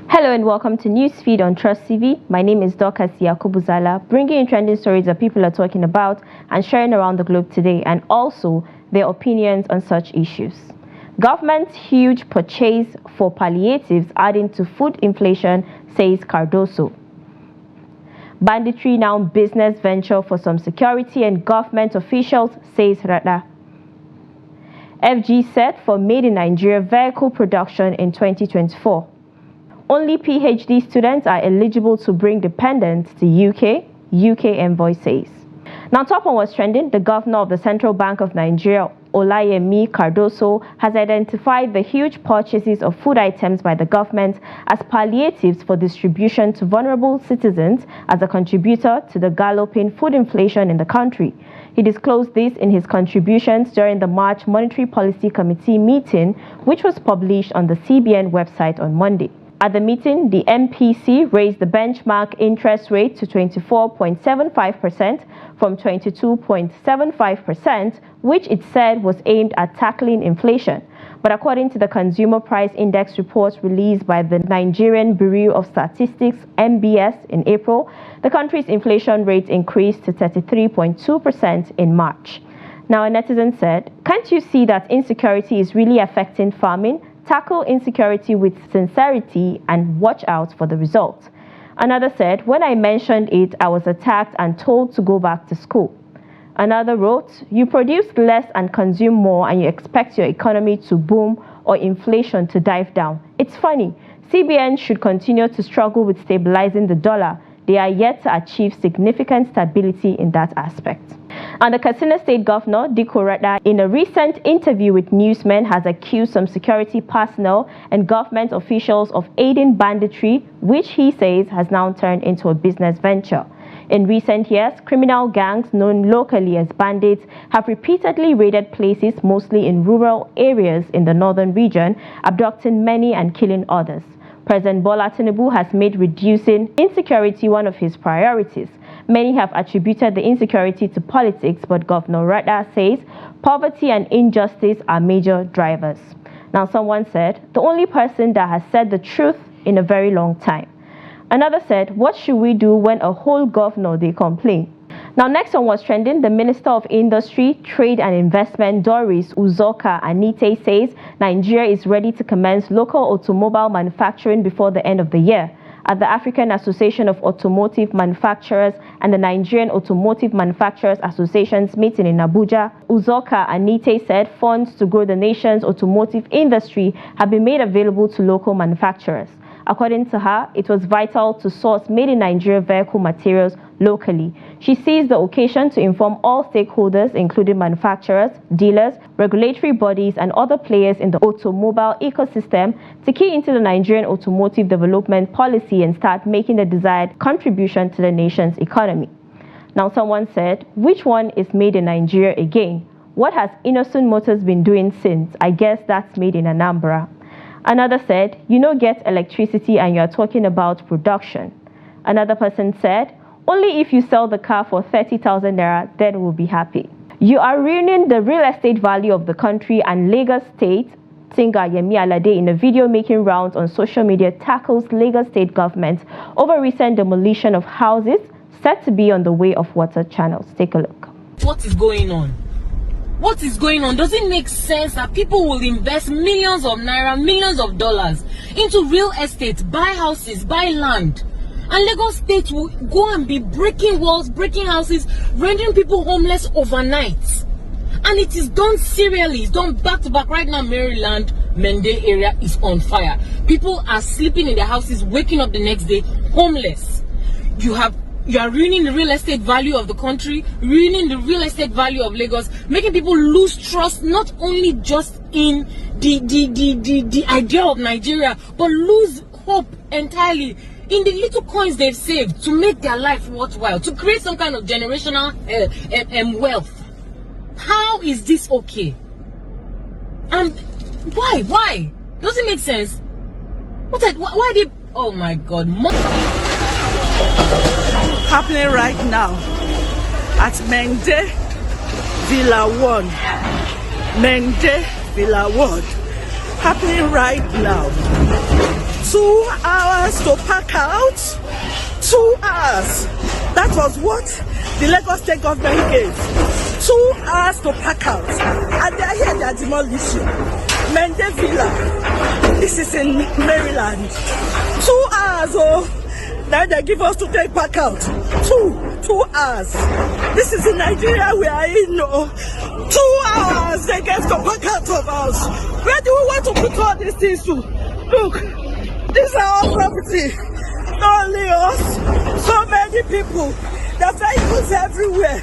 Hello and welcome to Newsfeed on Trust TV. My name is Dorcas Yakubuzala, bringing you trending stories that people are talking about and sharing around the globe today, and also their opinions on such issues. Government's huge purchase for palliatives adding to food inflation, says Cardoso. Banditry now business venture for some security and government officials, says Rada. FG set for Made in Nigeria vehicle production in 2024. Only PhD students are eligible to bring dependents to UK envoy says. Now, top on what's trending, the governor of the Central Bank of Nigeria, Olayemi Cardoso, has identified the huge purchases of food items by the government as palliatives for distribution to vulnerable citizens as a contributor to the galloping food inflation in the country. He disclosed this in his contributions during the March Monetary Policy Committee meeting, which was published on the CBN website on Monday. At the meeting, the MPC raised the benchmark interest rate to 24.75% from 22.75%, which it said was aimed at tackling inflation. But according to the Consumer Price Index report released by the Nigerian Bureau of Statistics, NBS, in April, the country's inflation rate increased to 33.2% in March. Now, a netizen said, "Can't you see that insecurity is really affecting farming? Tackle insecurity with sincerity and watch out for the result." Another said, "When I mentioned it, I was attacked and told to go back to school." Another wrote, "You produce less and consume more and you expect your economy to boom or inflation to dive down. It's funny. CBN should continue to struggle with stabilizing the dollar. They are yet to achieve significant stability in that aspect." And the Katsina State Governor, Dikko Rada, in a recent interview with newsmen, has accused some security personnel and government officials of aiding banditry, which he says has now turned into a business venture. In recent years, criminal gangs known locally as bandits have repeatedly raided places, mostly in rural areas in the northern region, abducting many and killing others. President Bola Tinubu has made reducing insecurity one of his priorities. Many have attributed the insecurity to politics, but Governor Rada says poverty and injustice are major drivers. Now, someone said, "The only person that has said the truth in a very long time." Another said, "What should we do when a whole governor they complain?" Now, next on what's trending, the Minister of Industry, Trade and Investment, Doris Uzoka Anite, says Nigeria is ready to commence local automobile manufacturing before the end of the year. At the African Association of Automotive Manufacturers and the Nigerian Automotive Manufacturers Association's meeting in Abuja, Uzoka Anite said funds to grow the nation's automotive industry have been made available to local manufacturers. According to her, it was vital to source made in Nigeria vehicle materials locally. She seized the occasion to inform all stakeholders, including manufacturers, dealers, regulatory bodies, and other players in the automobile ecosystem, to key into the Nigerian automotive development policy and start making the desired contribution to the nation's economy. Now, someone said, "Which one is made in Nigeria again? What has Innocent Motors been doing since? I guess that's made in Anambra." Another said, "You know, get electricity and you're talking about production." Another person said, "Only if you sell the car for 30,000 naira, then we'll be happy." You are ruining the real estate value of the country, and Lagos State singer Yemi Alade, in a video making rounds on social media, tackles Lagos State government over recent demolition of houses said to be on the way of water channels. Take a look. What is going on? What is going on? Does it make sense that people will invest millions of naira, millions of dollars into real estate, buy houses, buy land, and Lagos State will go and be breaking walls, breaking houses, rendering people homeless overnight? And it is done serially. It's done back to back. Right now, Maryland, Mende area is on fire. People are sleeping in their houses, waking up the next day homeless. You are ruining the real estate value of the country, ruining the real estate value of Lagos, making people lose trust, not only just in the idea of Nigeria, but lose hope entirely in the little coins they've saved to make their life worthwhile, to create some kind of generational wealth. How is this okay? And why? Doesn't make sense. Why they? Oh my God! Happening right now at Mende Villa 1. Mende Villa 1. Happening right now. 2 hours to pack out. 2 hours. That was what the Lagos State government gave. 2 hours to pack out. And they are here, they are demolishing. Mende Villa. This is in Maryland. 2 hours, oh. Now they give us to take pack out. 2 hours. This is in Nigeria we are in. Oh. 2 hours they get to pack out of us. Where do we want to put all these things to? Look, these are our property. Not only us, so many people. The vehicles everywhere.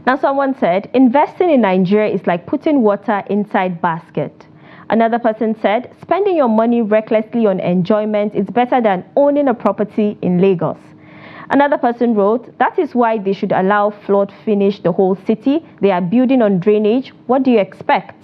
Now someone said, investing in Nigeria is like putting water inside basket. Another person said, spending your money recklessly on enjoyment is better than owning a property in Lagos. Another person wrote, that is why they should allow flood finish the whole city. They are building on drainage. What do you expect?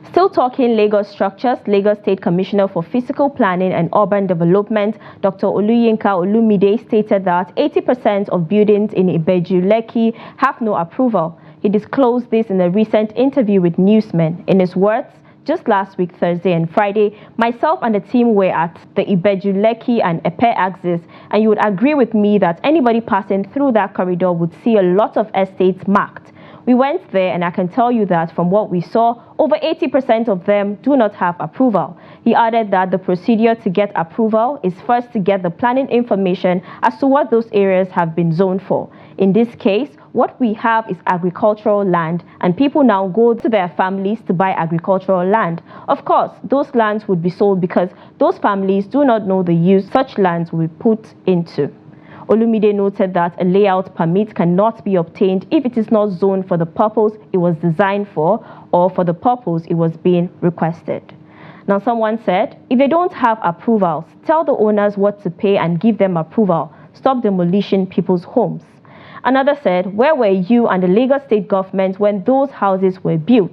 Still talking Lagos structures, Lagos State Commissioner for Physical Planning and Urban Development, Dr. Oluyinka Olumide, stated that 80% of buildings in Ibeju-Lekki have no approval. He disclosed this in a recent interview with Newsmen. In his words, just last week, Thursday and Friday, myself and the team were at the Ibeju-Lekki and Epe axis, and you would agree with me that anybody passing through that corridor would see a lot of estates marked. We went there, and I can tell you that from what we saw, over 80% of them do not have approval. He added that the procedure to get approval is first to get the planning information as to what those areas have been zoned for. In this case, what we have is agricultural land, and people now go to their families to buy agricultural land. Of course, those lands would be sold because those families do not know the use such lands will be put into. Olumide noted that a layout permit cannot be obtained if it is not zoned for the purpose it was designed for or for the purpose it was being requested. Now someone said, if they don't have approvals, tell the owners what to pay and give them approval. Stop demolishing people's homes. Another said, where were you and the Lagos State government when those houses were built?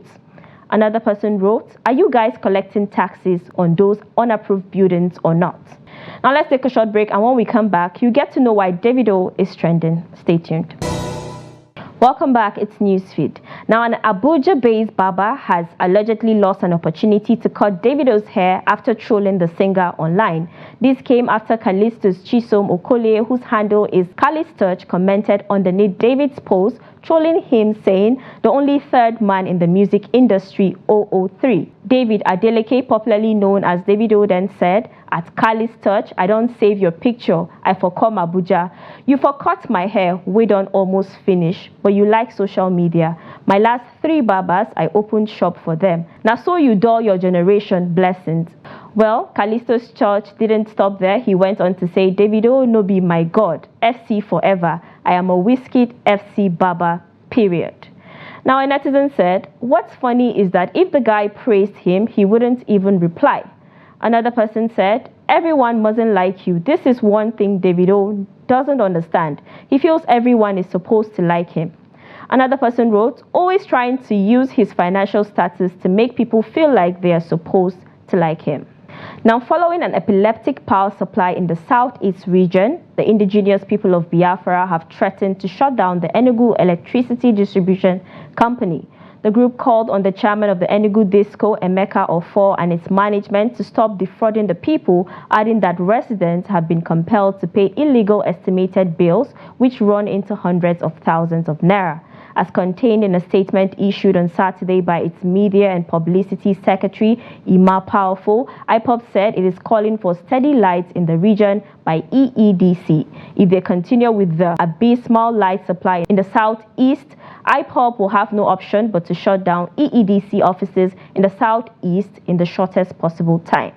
Another person wrote, are you guys collecting taxes on those unapproved buildings or not? Now let's take a short break, and when we come back, you get to know why Davido is trending. Stay tuned. Welcome back, it's Newsfeed. Now, an Abuja-based barber has allegedly lost an opportunity to cut Davido's hair after trolling the singer online. This came after Callisto's Chisom Okole, whose handle is Callistoch, commented underneath David's post, trolling him, saying, the only third man in the music industry, 003. David Adeleke, popularly known as Davido, then said, at Callistoch, I don't save your picture, I forgot Abuja. You forgot my hair, we don't almost finish, but you like social media. My last 3 barbers, I opened shop for them. Now so you dull your generation, blessings. Well, Callisto's church didn't stop there. He went on to say, Davido no be my God, FC forever. I am a whiskey FC barber, period. Now a netizen said, what's funny is that if the guy praised him, he wouldn't even reply. Another person said, everyone mustn't like you. This is one thing Davido doesn't understand. He feels everyone is supposed to like him. Another person wrote, always trying to use his financial status to make people feel like they are supposed to like him. Now, following an epileptic power supply in the southeast region, the indigenous people of Biafra have threatened to shut down the Enugu Electricity Distribution Company. The group called on the chairman of the Enugu Disco, Emeka Ofor, and its management to stop defrauding the people, adding that residents have been compelled to pay illegal estimated bills, which run into hundreds of thousands of naira. As contained in a statement issued on Saturday by its Media and Publicity Secretary, Ima Powerful, IPOB said it is calling for steady lights in the region by EEDC. If they continue with the abysmal light supply in the southeast, IPOB will have no option but to shut down EEDC offices in the southeast in the shortest possible time.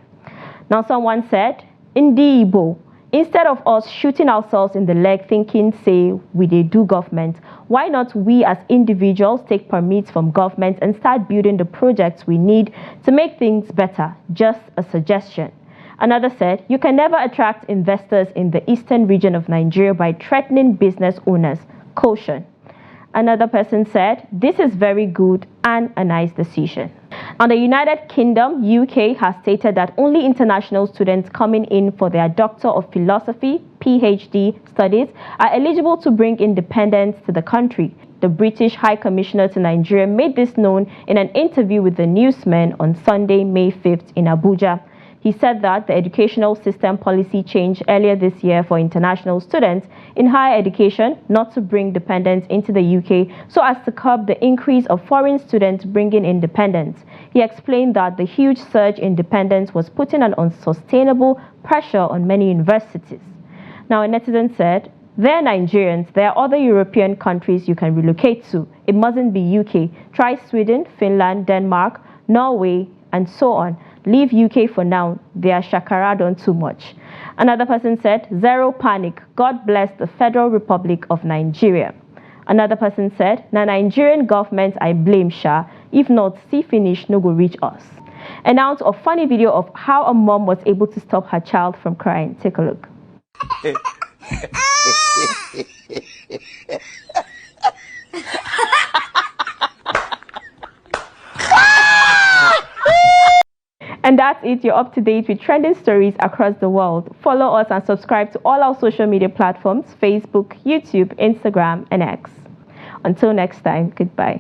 Now someone said, Ndibo, instead of us shooting ourselves in the leg thinking, say, we dey do government, why not we as individuals take permits from government and start building the projects we need to make things better? Just a suggestion. Another said, you can never attract investors in the eastern region of Nigeria by threatening business owners. Caution. Another person said, this is very good and a nice decision. Now, the United Kingdom, UK, has stated that only international students coming in for their Doctor of Philosophy, PhD studies are eligible to bring independence to the country. The British High Commissioner to Nigeria made this known in an interview with the Newsmen on Sunday, May 5th in Abuja. He said that the educational system policy changed earlier this year for international students in higher education not to bring dependents into the UK so as to curb the increase of foreign students bringing in dependents. He explained that the huge surge in dependents was putting an unsustainable pressure on many universities. Now, a netizen said, "They're Nigerians. There are other European countries you can relocate to. It mustn't be UK. Try Sweden, Finland, Denmark, Norway, and so on. Leave UK for now. They are shakarad too much." Another person said, "Zero panic. God bless the Federal Republic of Nigeria." Another person said, "Na Nigerian government I blame sha. If not, see finish no go reach us." And now to a funny video of how a mom was able to stop her child from crying. Take a look. And that's it. You're up to date with trending stories across the world. Follow us and subscribe to all our social media platforms: Facebook, YouTube, Instagram, and X. Until next time, goodbye.